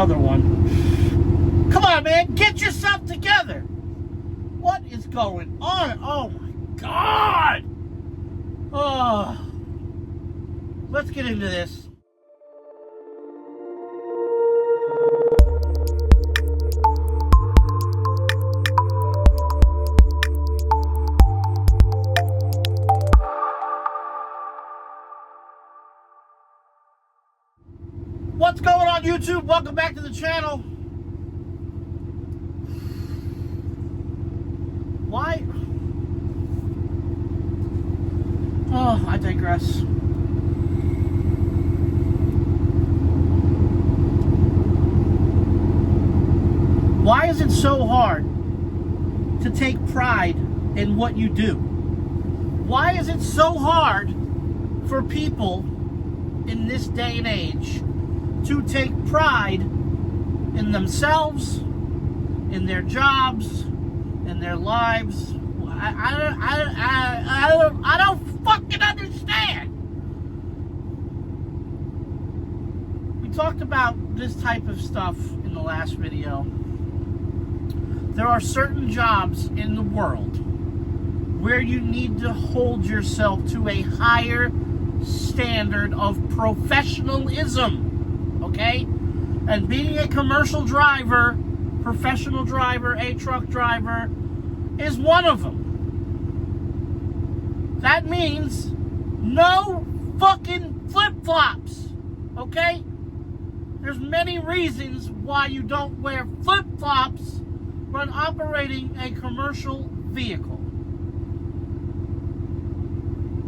another one. Come on, man. Get yourself together. What is going on? Oh, my God. Oh. Let's get into this. What's going on, YouTube? Welcome back to the channel. Why? Oh, I digress. Why is it so hard to take pride in what you do? Why is it so hard for people in this day and age to take pride in themselves, in their jobs, in their lives? I don't fucking understand. We talked about this type of stuff in the last video. There are certain jobs in the world where you need to hold yourself to a higher standard of professionalism. Okay? And being a commercial driver, professional driver, a truck driver, is one of them. That means no fucking flip-flops. Okay? There's many reasons why you don't wear flip-flops when operating a commercial vehicle.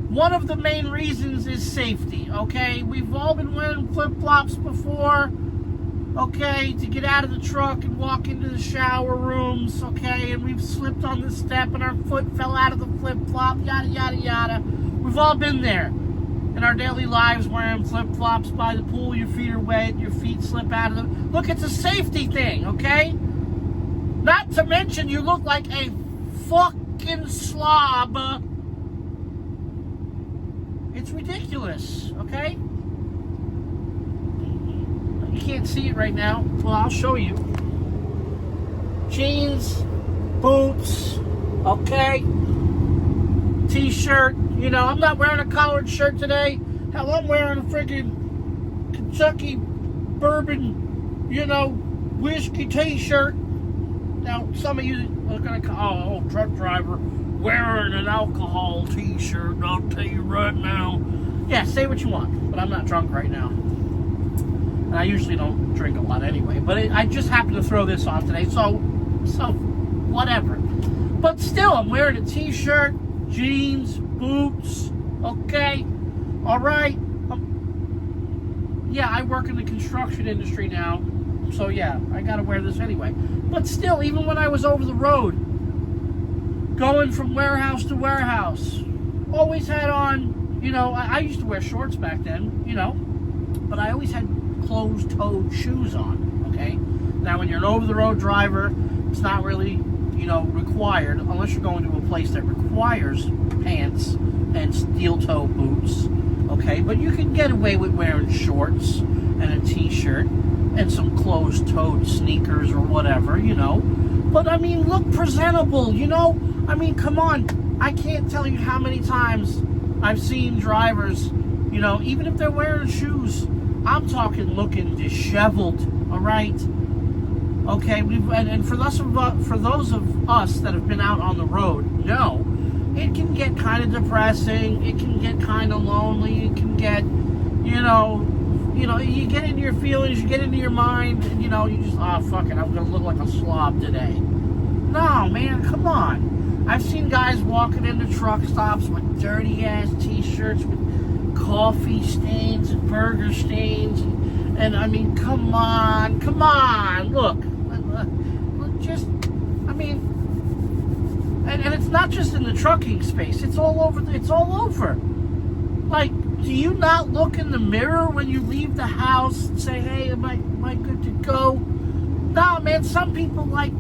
One of the main reasons is safety, okay? We've all been wearing flip-flops before, okay, to get out of the truck and walk into the shower rooms, okay? And we've slipped on the step and our foot fell out of the flip-flop, yada, yada, yada. We've all been there in our daily lives wearing flip-flops by the pool. Your feet are wet, your feet slip out of them. Look, it's a safety thing, okay? Not to mention you look like a fucking slob. It's ridiculous, okay? You can't see it right now. Well, I'll show you. Jeans, boots, okay? T-shirt. You know, I'm not wearing a collared shirt today. Hell, I'm wearing a freaking Kentucky bourbon, you know, whiskey T-shirt. Now, some of you are going to call, oh, truck driver wearing an alcohol T-shirt. I'll tell you right now. Yeah, say what you want, but I'm not drunk right now. And I usually don't drink a lot anyway. But I just happened to throw this on today, so whatever. But still, I'm wearing a T-shirt, jeans, boots, okay? All right. Yeah, I work in the construction industry now. So yeah, I gotta wear this anyway. But still, even when I was over the road, going from warehouse to warehouse, always had on, you know, I used to wear shorts back then, you know, but I always had closed-toed shoes on, okay? Now, when you're an over-the-road driver, it's not really, you know, required, unless you're going to a place that requires pants and steel-toe boots, okay? But you can get away with wearing shorts and a T-shirt and some closed-toed sneakers or whatever, you know. But, I mean, look presentable, you know. I mean, come on. I can't tell you how many times I've seen drivers, you know, even if they're wearing shoes, I'm talking looking disheveled, all right? Okay, and for those of us that have been out on the road, no, it can get kind of depressing. It can get kind of lonely. It can get, you know, you get into your feelings, you get into your mind, and, you know, you just, oh, fuck it, I'm going to look like a slob today. No, man, come on. I've seen guys walking into truck stops with dirty-ass T-shirts with coffee stains and burger stains. And I mean, come on. Look, just, I mean, and it's not just in the trucking space. It's all over. Like, do you not look in the mirror when you leave the house and say, hey, am I good to go? Nah, man, some people, like,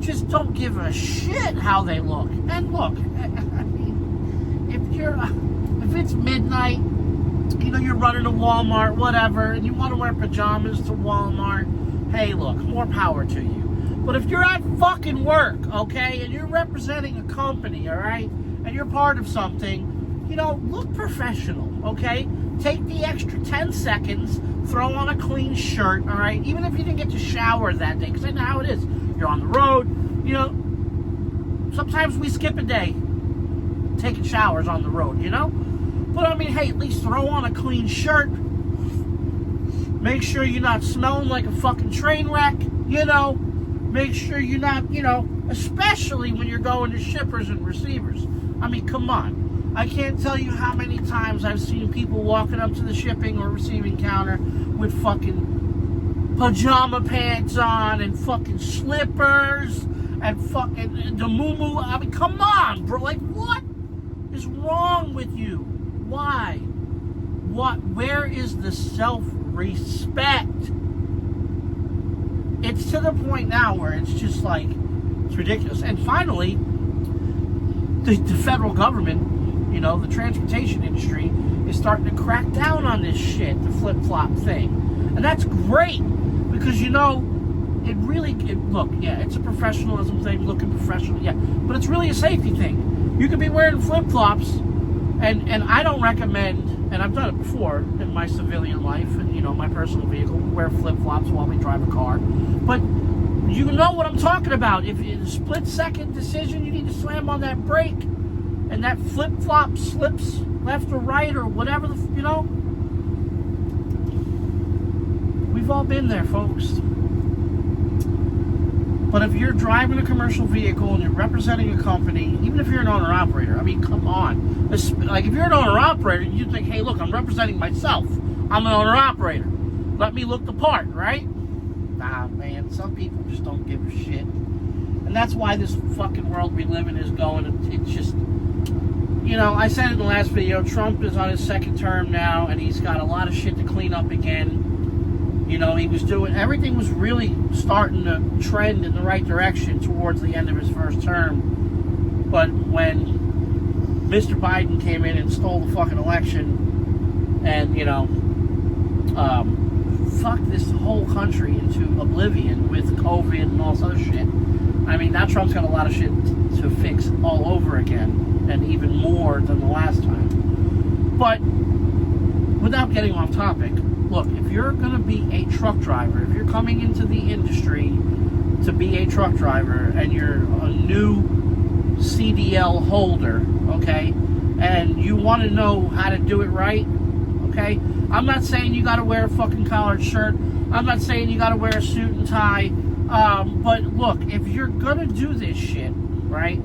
just don't give a shit how they look. And look, I mean, if it's midnight, you know, you're running to Walmart, whatever, and you want to wear pajamas to Walmart, hey, look, more power to you. But if you're at fucking work, okay, and you're representing a company, all right, and you're part of something, you know, look professional, okay? Take the extra 10 seconds, throw on a clean shirt, all right? Even if you didn't get to shower that day, because I know how it is. You're on the road, you know. Sometimes we skip a day taking showers on the road, you know? But, I mean, hey, at least throw on a clean shirt. Make sure you're not smelling like a fucking train wreck, you know? Make sure you're not, you know, especially when you're going to shippers and receivers. I mean, come on. I can't tell you how many times I've seen people walking up to the shipping or receiving counter with fucking pajama pants on and fucking slippers and fucking the moo-moo. I mean, come on, bro. Like, what is wrong with you? Why? What? Where is the self-respect? It's to the point now where it's just like, it's ridiculous. And finally, the federal government, you know, the transportation industry is starting to crack down on this shit, the flip-flop thing. And that's great because, you know, look, yeah, it's a professionalism thing, looking professional, yeah, but it's really a safety thing. You could be wearing flip-flops, and I don't recommend, and I've done it before in my civilian life and, you know, my personal vehicle, we wear flip-flops while we drive a car, but you know what I'm talking about. If it's a split-second decision, you need to slam on that brake, and that flip-flop slips left or right or whatever, you know. We've all been there, folks. But if you're driving a commercial vehicle and you're representing a company, even if you're an owner-operator, I mean, come on. Like, if you're an owner-operator, you think, hey, look, I'm representing myself. I'm an owner-operator. Let me look the part, right? Nah, man, some people just don't give a shit. And that's why this fucking world we live in is going, it's just, you know, I said it in the last video, Trump is on his second term now, and he's got a lot of shit to clean up again. You know, he was doing, everything was really starting to trend in the right direction towards the end of his first term. But when Mr. Biden came in and stole the fucking election and, you know, fucked this whole country into oblivion with COVID and all this other shit. I mean, now Trump's got a lot of shit to fix all over again, and even more than the last time. But without getting off topic, look, if you're going to be a truck driver, if you're coming into the industry to be a truck driver and you're a new CDL holder, okay, and you want to know how to do it right, okay, I'm not saying you got to wear a fucking collared shirt. I'm not saying you got to wear a suit and tie. But look, if you're going to do this shit, right,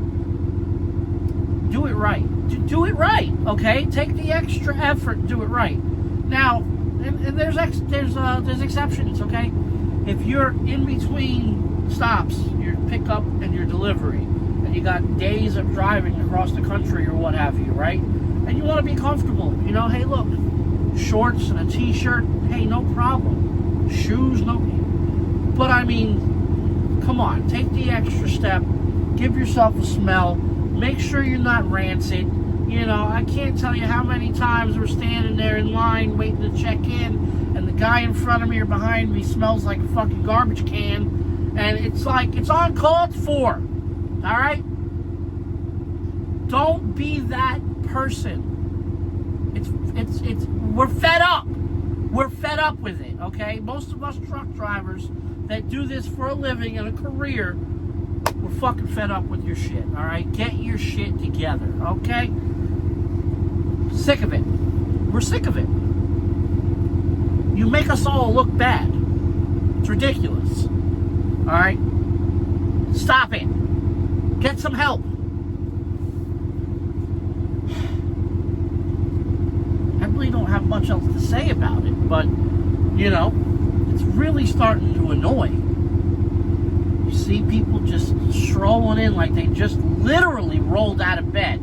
do it right. Do it right, okay? Take the extra effort and do it right. Now, and there's exceptions, okay? If you're in between stops, your pickup and your delivery, and you got days of driving across the country or what have you, right? And you want to be comfortable, you know, hey, look, shorts and a t-shirt, hey, no problem. Shoes, no. But I mean, come on, take the extra step, give yourself a smell, make sure you're not rancid. You know, I can't tell you how many times we're standing there in line waiting to check in, and the guy in front of me or behind me smells like a fucking garbage can, and it's like, it's uncalled for, all right? Don't be that person. We're fed up. We're fed up with it, okay? Most of us truck drivers that do this for a living and a career, we're fucking fed up with your shit, all right? Get your shit together, okay? Sick of it. We're sick of it. You make us all look bad. It's ridiculous. All right? Stop it. Get some help. I really don't have much else to say about it, but, you know, it's really starting to annoy. You see people just strolling in like they just literally rolled out of bed.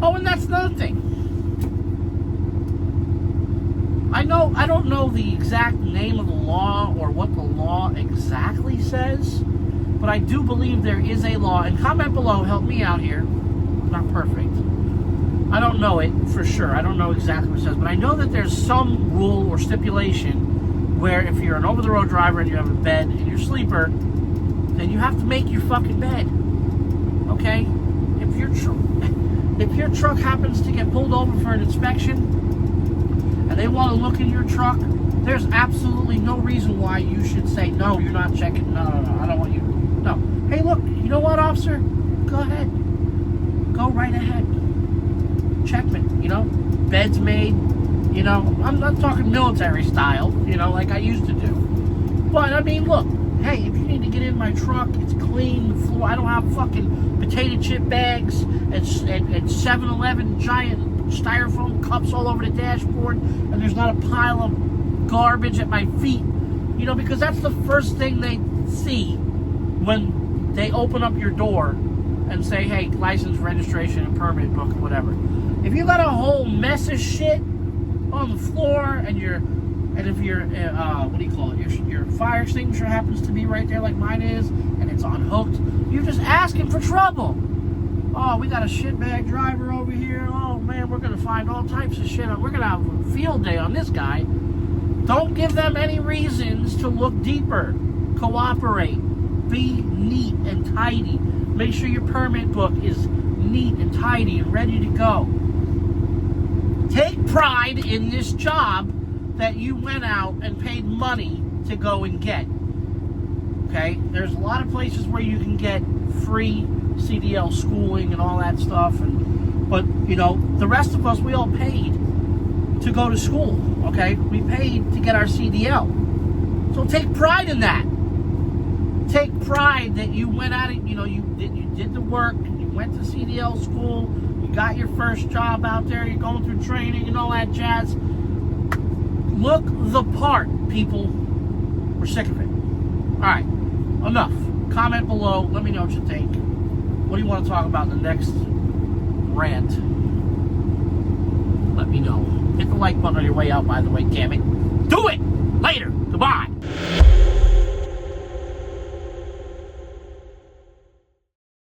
Oh, and that's another thing. I don't know the exact name of the law or what the law exactly says, but I do believe there is a law, and comment below, help me out here. I'm not perfect. I don't know it for sure. I don't know exactly what it says, but I know that there's some rule or stipulation where if you're an over-the-road driver and you have a bed and you're a sleeper, then you have to make your fucking bed. Okay? If your truck happens to get pulled over for an inspection and they want to look in your truck, there's absolutely no reason why you should say, no, you're not checking. No, I don't want you. No. Hey, look, you know what, officer? Go ahead. Go right ahead. Check me, bed's made, I'm not talking military style, like I used to do. But, I mean, look, hey, if you need to get in my truck, it's clean, the floor, I don't have fucking potato chip bags and 7-Eleven giant styrofoam cups all over the dashboard, and there's not a pile of garbage at my feet, because that's the first thing they see when they open up your door and say, hey, license, registration, and permit book, or whatever. If you got a whole mess of shit on the floor, and if your your fire extinguisher happens to be right there like mine is, and it's unhooked, you're just asking for trouble. Oh, we got a shitbag driver over here. Oh man, we're gonna find all types of shit. We're gonna have a field day on this guy. Don't give them any reasons to look deeper. Cooperate. Be neat and tidy. Make sure your permit book is neat and tidy and ready to go. Take pride in this job that you went out and paid money to go and get. Okay? There's a lot of places where you can get free CDL schooling and all that stuff. But, the rest of us, we all paid to go to school. Okay? We paid to get our CDL. So take pride in that. Take pride that you went at it, you did the work, you went to CDL school, you got your first job out there, you're going through training and all that jazz. Look the part, people. We're sick of it. Alright, enough. Comment below, let me know what you think. What do you want to talk about in the next rant? Let me know. Hit the like button on your way out, by the way, damn it. Do it! Later. Goodbye.